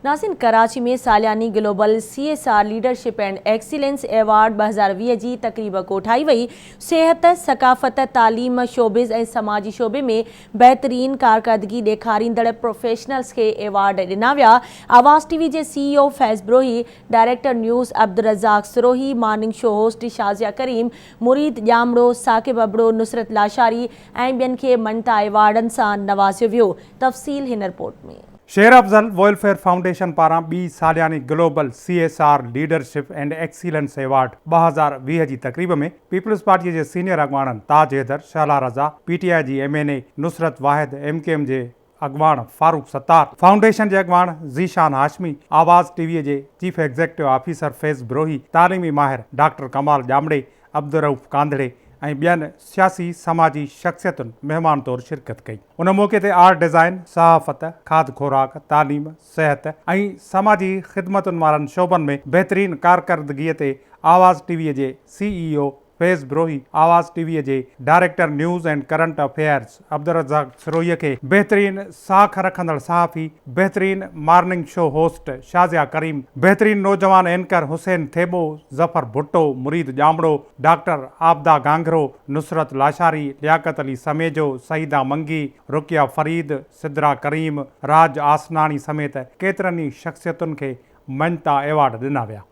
नासिन कराची में सालियानी global CSR leadership and excellence award 2020 जी तकरीब कोठाई वई। सेहत, सकाफ़त, तालीम, शोबिज़ ऐं समाजी शोबे में बेहतरीन कारकर्दगी ॾेखारींदड़ प्रोफेशनल्स के एवार्ड ॾिना विया। आवाज़ TV जे CEO Faiz Brohi, director news Abdurrazzaq Sirohi, morning show host Shazia Karim, Murid Jamro, Saqib Abro, नुसरत लाशारी ऐं ॿियनि खे ममता एवार्डनि सां नवाज़ियो वियो। तफ़सील हिन रिपोर्ट में। शेर अफज़ल वेलफेयर फाउंडेशन पारां ॿी सालियानी global CSR leadership and excellence award 2020 जी तकरीब में पीपल्स पार्टी जे सीनियर अॻवाननि ताज हैदर, शहला रज़ा, PTI जी MNA नुसरत वाहिद, MKM जे अॻवान फारूक सत्तार, फाउंडेशन जे अॻवान ज़ीशान हाशमी, आवाज़ TV जे चीफ एग्जीक्यूटिव ऑफिसर फैज़ ब्रोही, तालीमी माहिर डॉक्टर कमाल ॼामड़े, अब्दुर्रऊफ़ कांदड़े ऐं ॿियनि सियासी समाजी शख़्सियतुनि महिमान तौरु शिरकत कई। उन मौक़े ते आर्ट डिज़ाइन, सहाफ़त, खाद खुराक, तालीम, सिहत ऐं समाजी ख़िदमतुनि वारनि शोबनि में बहितरीन कारकर्दगीअ ते आवाज़ TV जे CEO फैज़ ब्रोही, आवाज़ TV जे director news and current affairs Abdurrazzaq Sirohi खे बहितरीन साख रखंदड़ सहाफ़ी, बहितरीन morning show host Shazia Karim, बहितरीन नौजवान एंकर हुसैन थेबो, ज़फ़र भुट्टो, मुरीद ॼामड़ो, डॉक्टर आबदा गांगरो, नुसरत लाशारी, लियाकत अली समेजो, सईदा मंगी, रुकिया फरीद, सिद्रा करीम, राज आसनानी समेत केतिरनि ई शख़्सियतुनि खे ममता एवार्ड ॾिना विया।